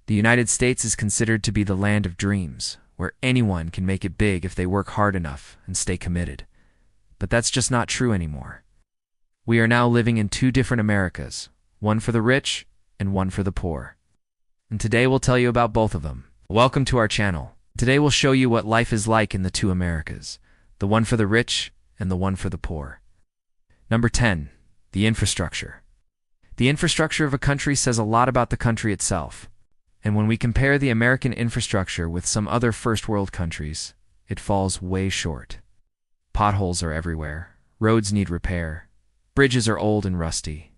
The United States is considered to be the land of dreams, where anyone can make it big if they work hard enough and stay committed. But that's just not true anymore. We are now living in two different Americas, one for the rich and one for the poor. And today we'll tell you about both of them. Welcome to our channel. Today we'll show you what life is like in the two Americas, the one for the rich and the one for the poor. Number 10. The infrastructure. The infrastructure of a country says a lot about the country itself. And when we compare the American infrastructure with some other first world countries, it falls way short. Potholes are everywhere. Roads need repair. Bridges are old and rusty.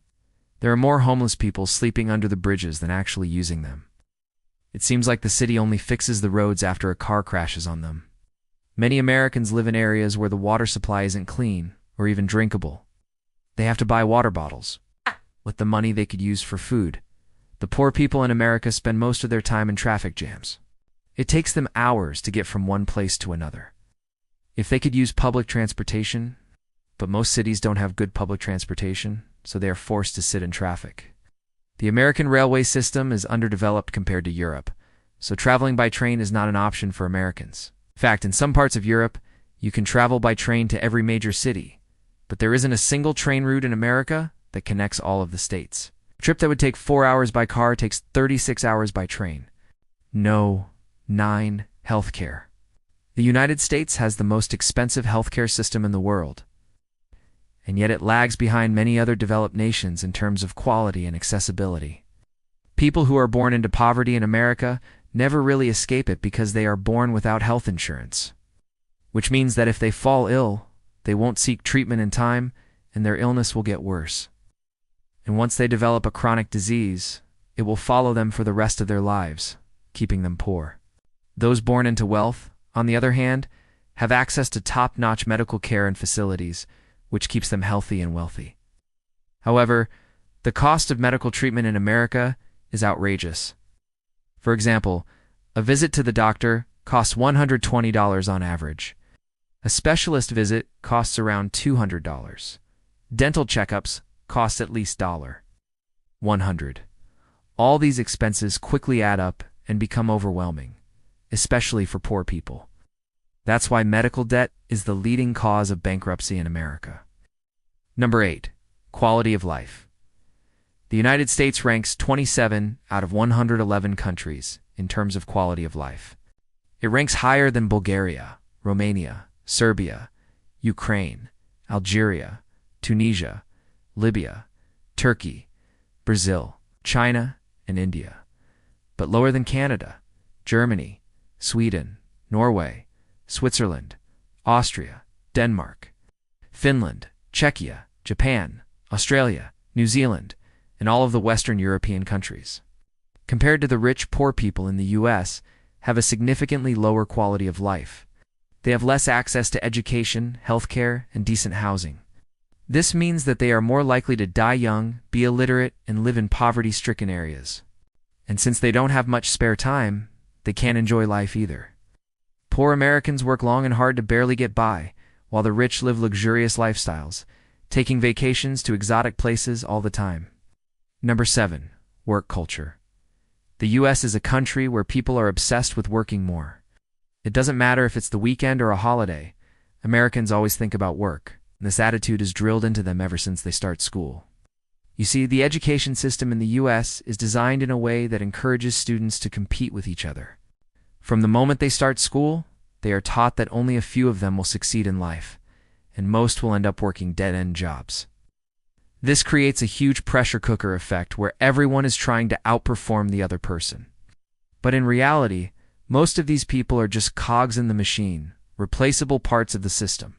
There are more homeless people sleeping under the bridges than actually using them. It seems like the city only fixes the roads after a car crashes on them. Many Americans live in areas where the water supply isn't clean or even drinkable. They have to buy water bottles with the money they could use for food. The poor people in America spend most of their time in traffic jams. It takes them hours to get from one place to another. If they could use public transportation, but most cities don't have good public transportation, so they are forced to sit in traffic. The American railway system is underdeveloped compared to Europe, so traveling by train is not an option for Americans. In fact, in some parts of Europe, you can travel by train to every major city, but there isn't a single train route in America that connects all of the states. A trip that would take 4 hours by car takes 36 hours by train. No. 9. Healthcare. The United States has the most expensive healthcare system in the world, and yet it lags behind many other developed nations in terms of quality and accessibility. People who are born into poverty in America never really escape it because they are born without health insurance, which means that if they fall ill, they won't seek treatment in time, and their illness will get worse. And once they develop a chronic disease, it will follow them for the rest of their lives, keeping them poor. Those born into wealth, on the other hand, have access to top-notch medical care and facilities, which keeps them healthy and wealthy. However, the cost of medical treatment in America is outrageous. For example, a visit to the doctor costs $120 on average. A specialist visit costs around $200. Dental checkups cost at least $100. All these expenses quickly add up and become overwhelming, especially for poor people. That's why medical debt is the leading cause of bankruptcy in America. Number 8. Quality of life. The United States ranks 27 out of 111 countries in terms of quality of life. It ranks higher than Bulgaria, Romania, Serbia, Ukraine, Algeria, Tunisia, Libya, Turkey, Brazil, China, and India, but lower than Canada, Germany, Sweden, Norway, Switzerland, Austria, Denmark, Finland, Czechia, Japan, Australia, New Zealand, and all of the Western European countries. Compared to the rich, poor people in the U.S. have a significantly lower quality of life. They have less access to education, healthcare, and decent housing. This means that they are more likely to die young, be illiterate, and live in poverty-stricken areas. And since they don't have much spare time, they can't enjoy life either. Poor Americans work long and hard to barely get by, while the rich live luxurious lifestyles, taking vacations to exotic places all the time. Number 7. Work culture. The U.S. is a country where people are obsessed with working more. It doesn't matter if it's the weekend or a holiday, Americans always think about work, and this attitude is drilled into them ever since they start school. You see, the education system in the U.S. is designed in a way that encourages students to compete with each other. From the moment they start school, they are taught that only a few of them will succeed in life, and most will end up working dead-end jobs. This creates a huge pressure cooker effect where everyone is trying to outperform the other person. But in reality, most of these people are just cogs in the machine, replaceable parts of the system.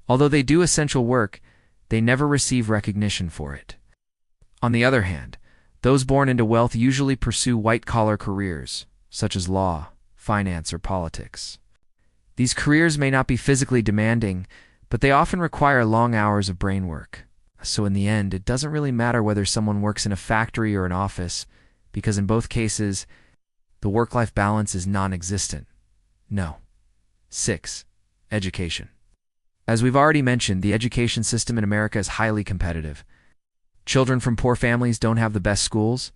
Although they do essential work, they never receive recognition for it. On the other hand, those born into wealth usually pursue white-collar careers, such as law, finance, or politics. These careers may not be physically demanding, but they often require long hours of brain work. So in the end, it doesn't really matter whether someone works in a factory or an office, because in both cases, the work-life balance is non-existent. No. 6. Education. As we've already mentioned, the education system in America is highly competitive. Children from poor families don't have the best schools,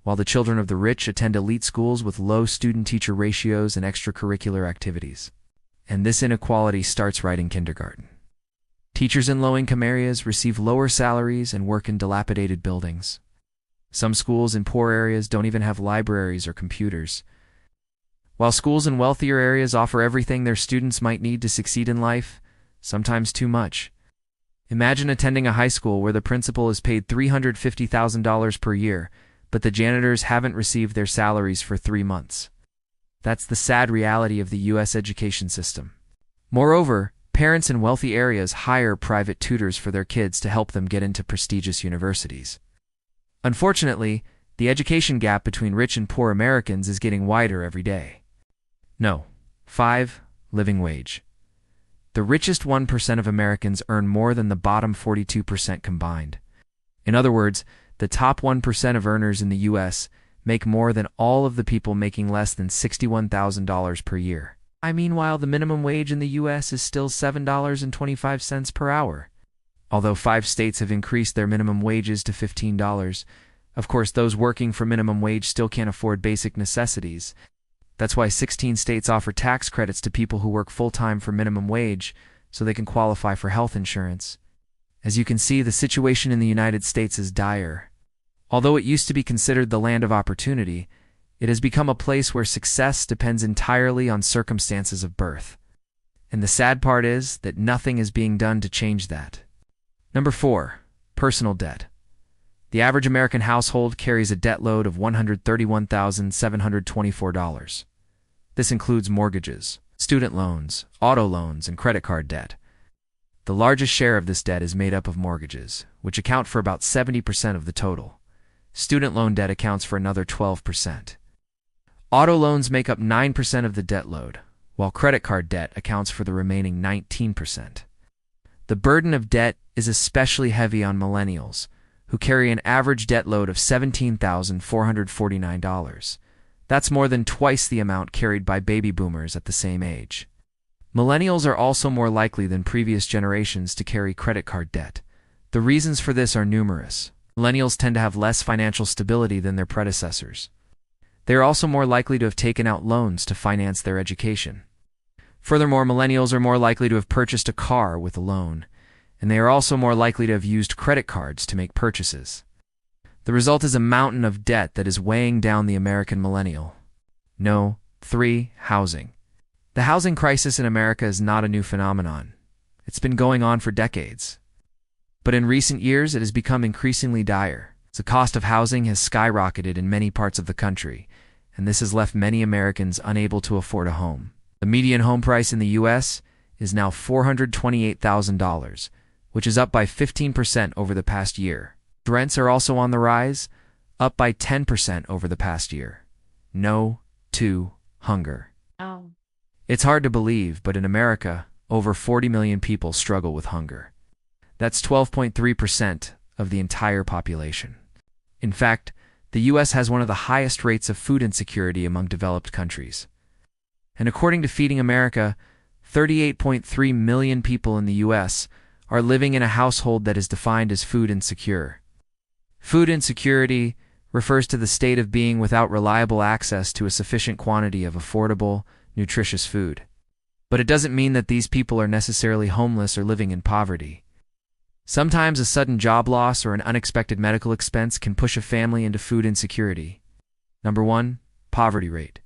while the children of the rich attend elite schools with low student-teacher ratios and extracurricular activities. And this inequality starts right in kindergarten. Teachers in low-income areas receive lower salaries and work in dilapidated buildings. Some schools in poor areas don't even have libraries or computers. While schools in wealthier areas offer everything their students might need to succeed in life, sometimes too much. Imagine attending a high school where the principal is paid $350,000 per year, but the janitors haven't received their salaries for 3 months. That's the sad reality of the U.S. education system. Moreover, parents in wealthy areas hire private tutors for their kids to help them get into prestigious universities. Unfortunately, the education gap between rich and poor Americans is getting wider every day. 5. Living wage. The richest 1% of Americans earn more than the bottom 42% combined. In other words, the top 1% of earners in the U.S. make more than all of the people making less than $61,000 per year. Meanwhile, the minimum wage in the U.S. is still $7.25 per hour. Although 5 states have increased their minimum wages to $15, of course, those working for minimum wage still can't afford basic necessities. That's why 16 states offer tax credits to people who work full-time for minimum wage so they can qualify for health insurance. As you can see, the situation in the United States is dire. Although it used to be considered the land of opportunity, it has become a place where success depends entirely on circumstances of birth. And the sad part is that nothing is being done to change that. 4. Personal debt. The average American household carries a debt load of $131,724. This includes mortgages, student loans, auto loans, and credit card debt. The largest share of this debt is made up of mortgages, which account for about 70% of the total. Student loan debt accounts for another 12%. Auto loans make up 9% of the debt load, while credit card debt accounts for the remaining 19%. The burden of debt is especially heavy on millennials, who carry an average debt load of $17,449. That's more than twice the amount carried by baby boomers at the same age. Millennials are also more likely than previous generations to carry credit card debt. The reasons for this are numerous. Millennials tend to have less financial stability than their predecessors. They are also more likely to have taken out loans to finance their education. Furthermore, millennials are more likely to have purchased a car with a loan, and they are also more likely to have used credit cards to make purchases. The result is a mountain of debt that is weighing down the American millennial. 3. Housing. The housing crisis in America is not a new phenomenon. It's been going on for decades. But in recent years, it has become increasingly dire. The cost of housing has skyrocketed in many parts of the country, and this has left many Americans unable to afford a home. The median home price in the U.S. is now $428,000, which is up by 15% over the past year. Rents are also on the rise, up by 10% over the past year. 2. Hunger. It's hard to believe, but in America, over 40 million people struggle with hunger. That's 12.3% of the entire population. In fact, the U.S. has one of the highest rates of food insecurity among developed countries. And according to Feeding America, 38.3 million people in the U.S. are living in a household that is defined as food insecure. Food insecurity refers to the state of being without reliable access to a sufficient quantity of affordable, nutritious food. But it doesn't mean that these people are necessarily homeless or living in poverty. Sometimes a sudden job loss or an unexpected medical expense can push a family into food insecurity. 1. Poverty rate.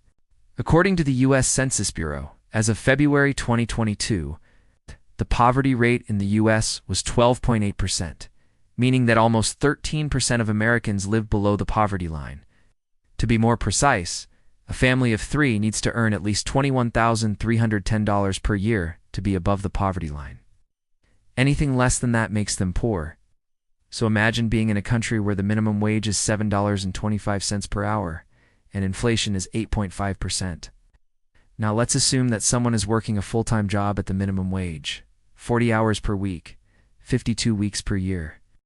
According to the U.S. Census Bureau, as of February 2022, the poverty rate in the U.S. was 12.8%, meaning that almost 13% of Americans live below the poverty line. To be more precise, a family of 3 needs to earn at least $21,310 per year to be above the poverty line. Anything less than that makes them poor. So imagine being in a country where the minimum wage is $7.25 per hour, and inflation is 8.5%. Now let's assume that someone is working a full-time job at the minimum wage, 40 hours per week, 52 weeks per year.